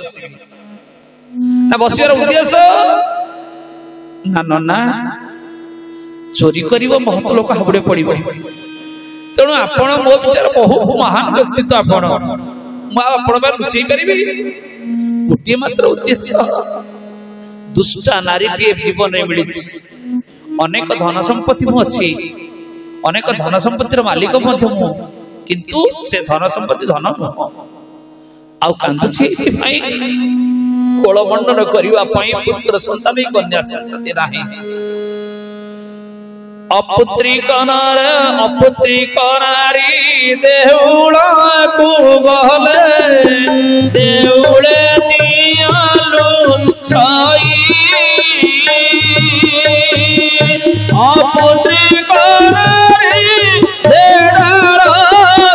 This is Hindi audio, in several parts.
बसबी ना बसबार उद्देश्य ना ना चोरी करिवो बहुत लोक हाबुड़े पड़िबो तेणु आपण मो विचार बहु महान व्यक्तित्व आपण लुचई पारि गोटे मात्र उद्देश्य दुष्टा नारी जीवन में मिली अनेक धन संपत्ति अच्छी अनेक धन संपत्तिर मालिक किंतु से धन संपत्ति धन नुह आउ कांदुछि कोलमंडन करने पुत्र संतान कन्या संतति नहीं अपुत्री कनारी देउला को गले देउले नियालो छाई अपुत्री कनारी सेडालो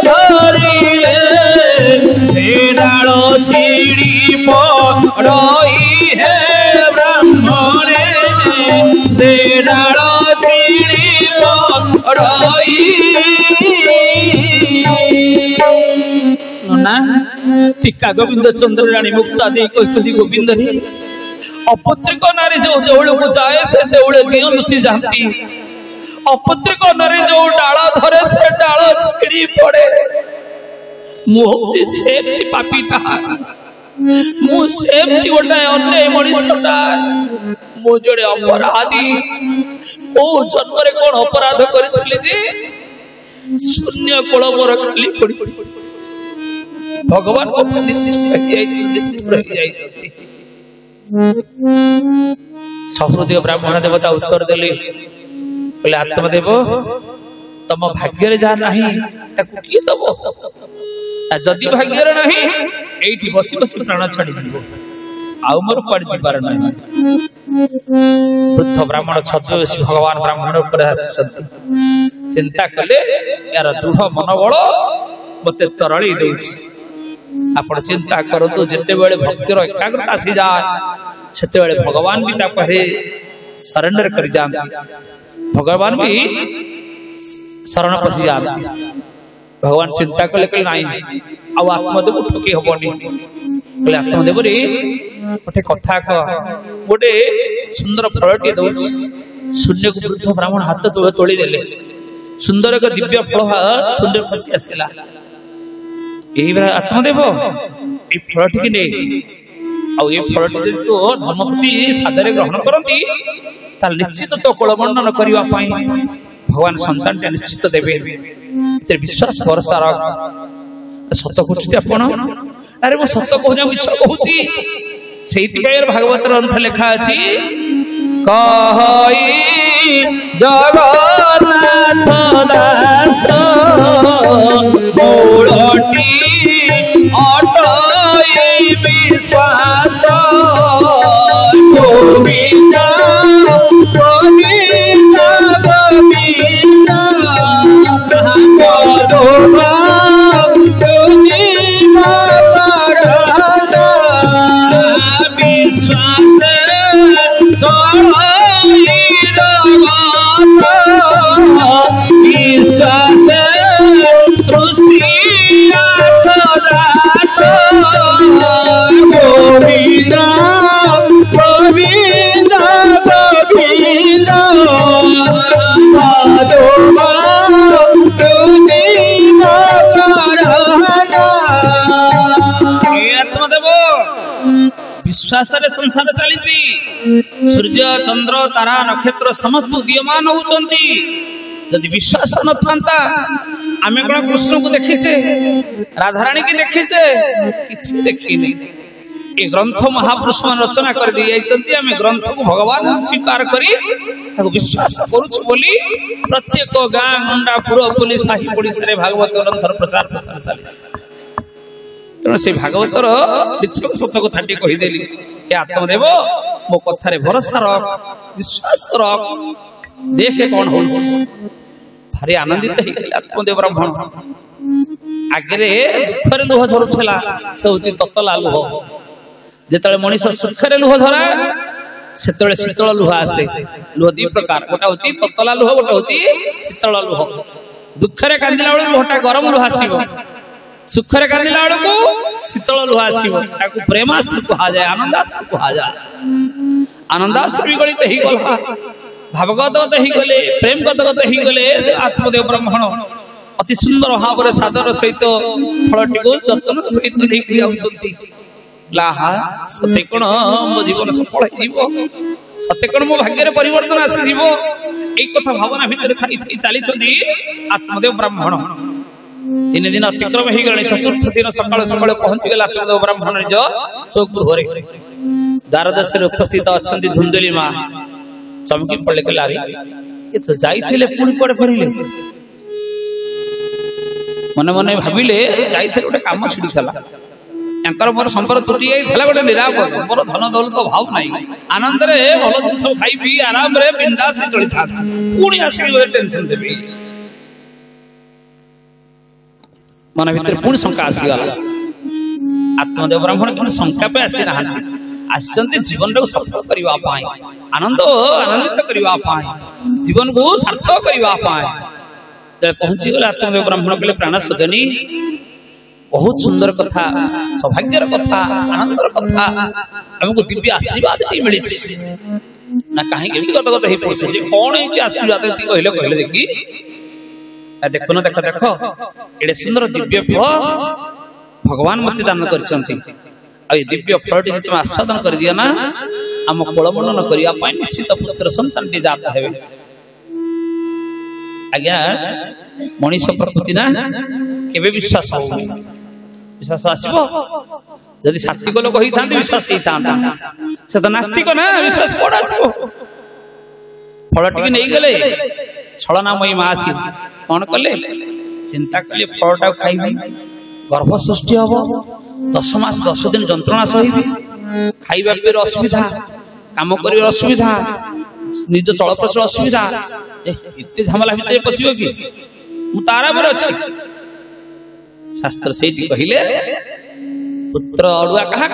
धरिले सेडालो छिड़ी पड़ई है ब्राह्मणे सेडालो टीका गोविंद चंद्र रानी मुक्ता दे कहते गोविंद रे अपुत्रिक नारी जो देउल को जाए से देउल क्यों लुचि जाती अपुत्रिक नारी जो डाल धरे से डाल छिड़ी पड़े मुझे सेफ्टी पापीटा मु सेफ्टी गोटा अन्य मनीषटा मु जोड़े अपराधी को जन्म कौन अपराध करी जे शून्य कोल मोर खाली पड़ी भगवान को सहृदय ब्राह्मण देवता उत्तर देले बोले आत्मदेव तम भाग्य जहाँ नहीं किए दब जदि भाग्य नहीं एठी बसी बसी प्राण छाड़ी आउ मोर पड़ जीवार नहीं वृद्ध ब्राह्मण छद्मवेशी भगवान ब्राह्मण ऊपर चिंता कले यार दृढ़ मनोबल मते तरली देउछि आपण चिंता करतु जेते बेले भक्तिर एकाग्रता आसी जाए सेते बेले भगवान भी ता परे सरेंडर कर जानती भगवान भी शरण पसी जानती भगवान चिंता कले कले नहीं आ आत्मदेव ठकी हबनी बोले आत्मदेव रे गोटे कथा कह गोटे सुंदर फलटी दउछि शून्य को वृद्ध ब्राह्मण हाथ तोड़ी देले सुंदर एक दिव्य फल शून्य खसी आसला आत्मदेव ये फलटी की नहीं आउ फलटी तो धर्मपति सादरे ग्रहण करती निश्चित तो कोलमंडन करने भगवान संतान निश्चित देवे विश्वास भरोसा रख सत कहते आपण अरे मो सत कहूँ मिछ कहूँ से भागवत ग्रंथ लिखा अच्छी कहि जगन्नाथ दास मूलटी अटई विश्वास गोविंद गोविंद गोविंद गोदोबा विश्वास विश्वास सृष्टि गोविंद गोविंद गोविंद आत्मदेव विश्वास संसार चली सूर्य चंद्र तारा नक्षत्र समस्त उदीयमान होती जदि विश्वास न था आमे कौन कृष्ण को देखीचे राधाराणी की देखीचे किछि देखिनी ए ग्रंथ महापुरुष मान रचना कर दी जाइछन्ती आमे ग्रंथ को भगवान स्वीकार करी ताको विश्वास करूछु बोली प्रत्येक गां गंडा पुर पुलिस साही पड़िसा रे भागवत ग्रंथर प्रचार प्रसार चली तेणु से भागवतर निश्चय सत्य कथाटी कहीदेली ये आत्मदेव मो कथारे भरोसा रख विश्वास रख देखे कौन हो भारी आनंदित आत्मदेव ब्राह्मण आगे दुखरे लुह झरुला से हूँ ततला लुह जिते मनीष सुखरे लुह झरा से शीतल लुह आसे लुह दी प्रकार गोटा हूँ ततला लुह गोटा हूँ शीतल लुह दुखरे कांदिला बेले लुहटा गरम लुह आसो सुखरे कांदिला बेलू शीतल लुह आसो प्रेमास्त्र कह जाए आनंदास्त्र कह जाए आनंदास्त्र भी गलित ही गला भावगत ही गले प्रेम गदगत ही गले आत्मदेव ब्राह्मण अति सुंदर भाव सादर सहित फलटी को जतन सहित सत्य कौन मो जीवन सफल सत्य कौन मो भाग्य परिवर्तन आसीज एक कथा भावना भितर चली आत्मदेव ब्राह्मण 3 दिन अतिक्रम हो गले चतुर्थ दिन सकाल सकाल पहुंची गला आत्मदेव ब्राह्मण निज स्वगृह द्वारदश उपस्थित अच्छा धुंदली माँ चमकी पड़े कहले अरे ये तो जाइथिले पुणी कुआडे फेरिले मन मन भाविले जाइथिले गोटे काम छिड़ीला एंकर मोर संपर्क त्रुटि जाइथिला गोटे निरापद मोर धन दौलत भाव नाही आनंद रे भलो दिन सब खाई पी आराम रे बिंदास चली था पुणी आसी गोटे टेंशन देबी मन भीतर पुणी शंका आसी गला आत्मदेव ब्राह्मण कोन शंका पे आसी रहा आसंते जीवन को सफल करबा पाए आनंद आनंदित करबा पाए जीवन को सार्थक करबा पाए जब पहुंची गला आत्मदेव ब्राह्मण कहले प्राण सजनी बहुत सुंदर कथा सौभाग्यर कथा आनंदर कथा हमको दिव्य आशीर्वाद मिली ना कहीं गदगद हो पड़े जे कौन है आशीर्वाद कहले कहले देखी देखो ना देख देख एडे सुंदर दिव्य फल भगवान मत दान कर दिव्य फल तुम आस्वादन कर दिया ना आम कोलमंडन करने निश्चित पुत्र संतान जात है आज्ञा मनीष प्रकृति ना केबे विश्वास विश्वास आसब जदि सात्विक लोक होता विश्वास होता से तो नास्तिक ना विश्वास कौन आसब फल टी नहीं गले छलनामयी माँ आसी कौन कले चिंता कले फलटा खाइबी गर्भ सृष्टि हम 10 मास 10 दिन जंत्रणा सही खाइबा पिबार असुविधा काम कर असुविधा निज चल प्रचल असुविधा एत झमेला भितर पशिब कि मुझे आराम अच्छी शास्त्र से कहले पुत्र अड़ुआ क्या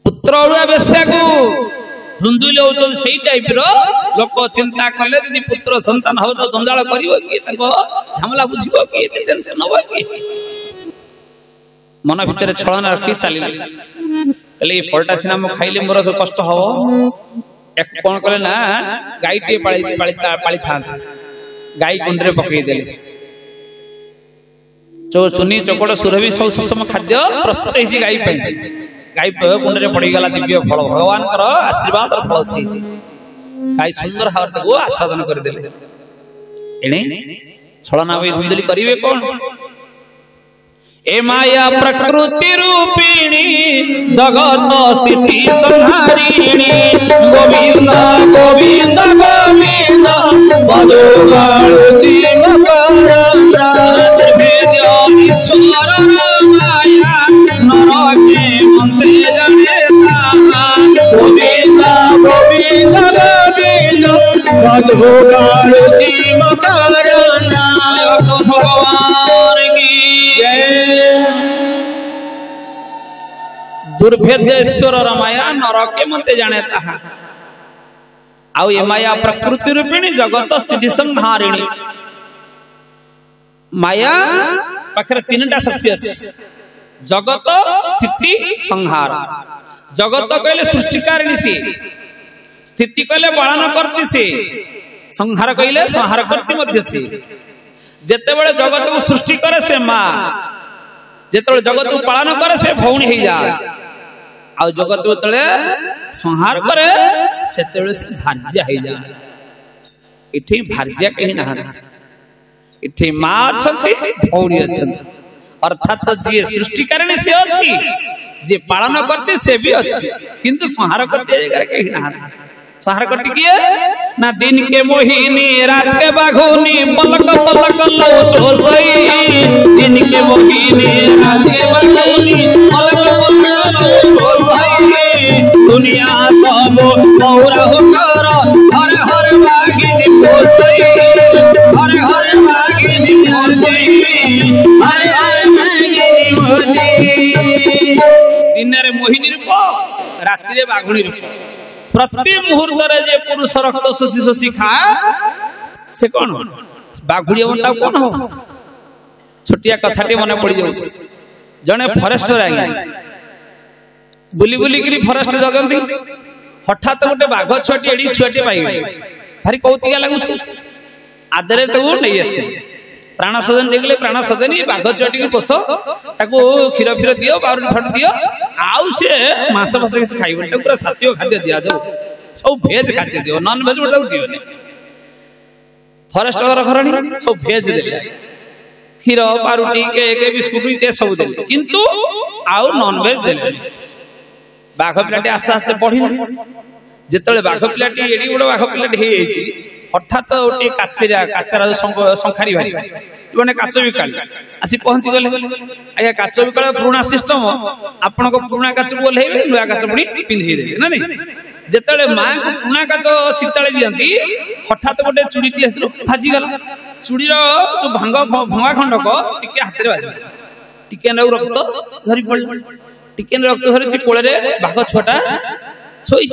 पुत्र अड़ुआ बेश्या को धुंदुले होचन सेही टाइप रो लोक चिंता कले यदि पुत्र संतान हो तो जंजाल करिवो कि तको झमला बुझिवो कि एते टेंशन होबो कि मन भीतर छलना रखी चली कहले फलटा सिना म खाइले मोर सब कष्ट हो एक कोन कहले ना गाईटे पाली था गाई कुंडरे पकई देले चुनी चकोड़ सुरभि सब सुषम खाद्य प्रस्तुत है गाई पे गाई कुंडरे पड़ी गला दिव्य फल भगवान आशीर्वाद फल सी गाई सुंदर भाव आस्वादन करदे एणे छलना धुंदली करिवे कौन ए माया प्रकृति रूपिणी जगत स्थिति संहारिणी गोविंद गोविंद गोविंद मधुबाणुति मकरंदा ईश्वर माया नरके मंत्री जने गोविंद गोविंद गोविंद मधुबाणुति मकरंदा भगवान की दुर्भेदेश्वर माया नरके मते जाने ताहा आउ ये माया प्रकृति रूपिणी जगत स्थिति संहारिणी माया पाखरे तीनटा शक्ति अछि जगत स्थिति संहार जगत कहले सृष्टिकारिणी से स्थिति कहले पालन करती से संहार कहले संहार करती मध्य से जेते बळे जगत को सृष्टि करे से मां जेते बळे जगत को पालन करे से भौणी हो जाए आ जगत को तळे संहार करे सेते बळे से भार्या हो जाए इठी भार्या कहीं ना इठी मां अछंती भौणी अछंती अर्थात जे सृष्टि करने से अछि जे पालन करते से भी अछि किंतु संहार करते जगह कहीं ना संहार करती किए ना दिन के मोहिनी रात के बाघुनी पलक पलक लो सोसई दिन के मोहिनी रात के बाघुनी पलक पलक लो सोसई दुनिया सब मौरा होकर हर हर बागिनी पोसई हर हर बागिनी पोसई हर हर बागिनी मोदी दिन रे मोहिनी रूप रात्रि रे बाघुनी रूप प्रति मुहूर्त जे पुरुष रक्त शोषी शोषी खा से कौन बाघुड़ी बंटा कौन हो छोटिया कथाटी मन पड़ जाऊँ जड़े फरेस्टर आज्ञा बुली बुलिकी फरेस्ट जगती हठात गोटे बाघ छुआटी एड़ी छुआटी पाइबे भारी कौतिका लगुच आदरे नहीं आसे प्राण सदन देखले प्राण सदन बाघ छुआटी को पोष ताको क्षीर फीर दियो बारुणी फट दियो आउ से मांस फास किसी खाइबे पूरा सात्विक खाद्य दिया जाऊ सब भेज खाद्य दियो नॉन भेज गोटे दियो फरेस्ट घर सब भेज देले क्षीर बारुटी केक बिस्कुट ये सब देले किंतु आउ नॉन भेज देले बाघ पिलाटी आस्ते आस्ते बढ़िला जिते बाघ पिलाटी एडी गोटे बाघ पिलाटी हो हठात गोटे काचरा शंखारी भारी मैंने काच बिकाली आसी पहुंची गले आज्ञा काच बिकाल पुराना सिस्टम आपण पुराना काच को ओल्हेबे नुआ काच पुणी पिंधे देबे ना नहीं जिते माँ को पुराना काच शीतले दियंती हठात गोटे चूड़ी भाजी गला चूड़ीर जो भंगा खंडक टिके हाथ में बाजी टिके रक्त धरी पड़ा टिके रक्त धरी कोड़े बाघ छुआटा शोई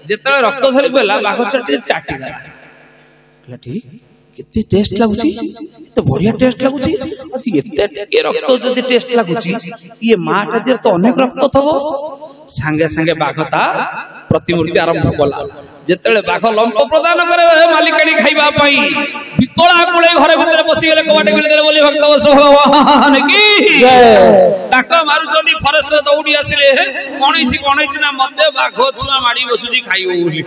जिते रक्त धरी पड़ा बाघ छुआ चाटी देला केते टेस्ट लागुची तो बढ़िया टेस्ट लागुची एते टिके रक्त जदि टेस्ट लागुची ये माटा जे तो अनेक रक्त थबो संगे संगे बाघता प्रतिमूर्ति आरंभ कला जिते बाघ लंप प्रदान करे मालिकाणी खाइबा पई विकला कुळे घरे भितर बसी गेले कबाटे गिल देले बोली भक्त बस भगवान की जय डाका मारुचंदी फॉरेस्ट दौड़ी आसिले कोन ना मते बाघ छुआ माडी बसुजी खाइबो बोली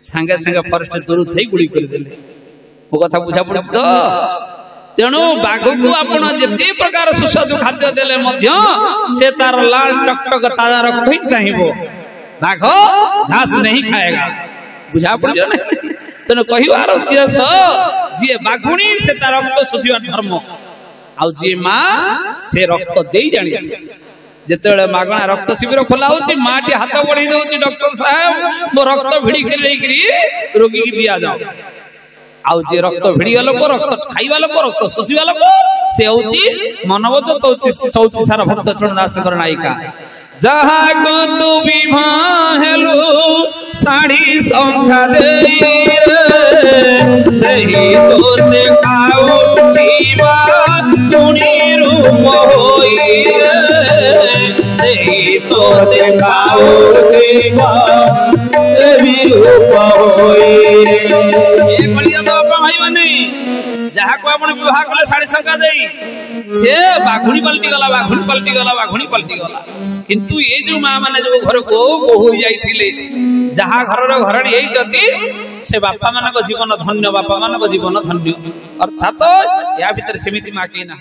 संगे संगे फॉरेस्ट दूर थई गुडी कर देले ओ कथा बुझा पड़छ तो तेणु बाघ को आपण जेते प्रकार सुस्वादु खाद्य देले मध्य से तार लाल टकटक ताजा रक्त ही चाहिबो बाघ घास नहीं खाएगा बुझा पड़ ना तेणु कहबार उद्देश्य जी बाघुणी से तार रक्त शोषिबा धर्म आ जी माँ से रक्त दे जानी जिते मागणा रक्त शिविर खोला होची माटी हाथ बढ़ी दउची डॉक्टर साहब मो रक्त भिड़ी के लेकरी रोगी की दिया जाओ आउ जे रक्त भिड़ी लोक रक्त खाइबा लोक रक्त शोषिबा लोक से होची मनोबोध तो चौथी सारा भक्त चरण दास कर नायिका जहा को तू विवाह हेलो साड़ी संख्या दे सही तो देखाओ जीवा तुणी रूप होई सही तो देखाओ जीवा देवी रूप होई ए बलिया बाबा भाई माने जहा को आपण विवाह कले साड़ी संख्या देई से बाघुणी पलटी गला किंतु ये जो माँ माने जो घर को बहु जाइथिले जहा घर रो घरणी एई जति से बापा मानक जीवन धन्य बापा मानक जीवन धन्य अर्थात या भीतर समिति माँ के ना।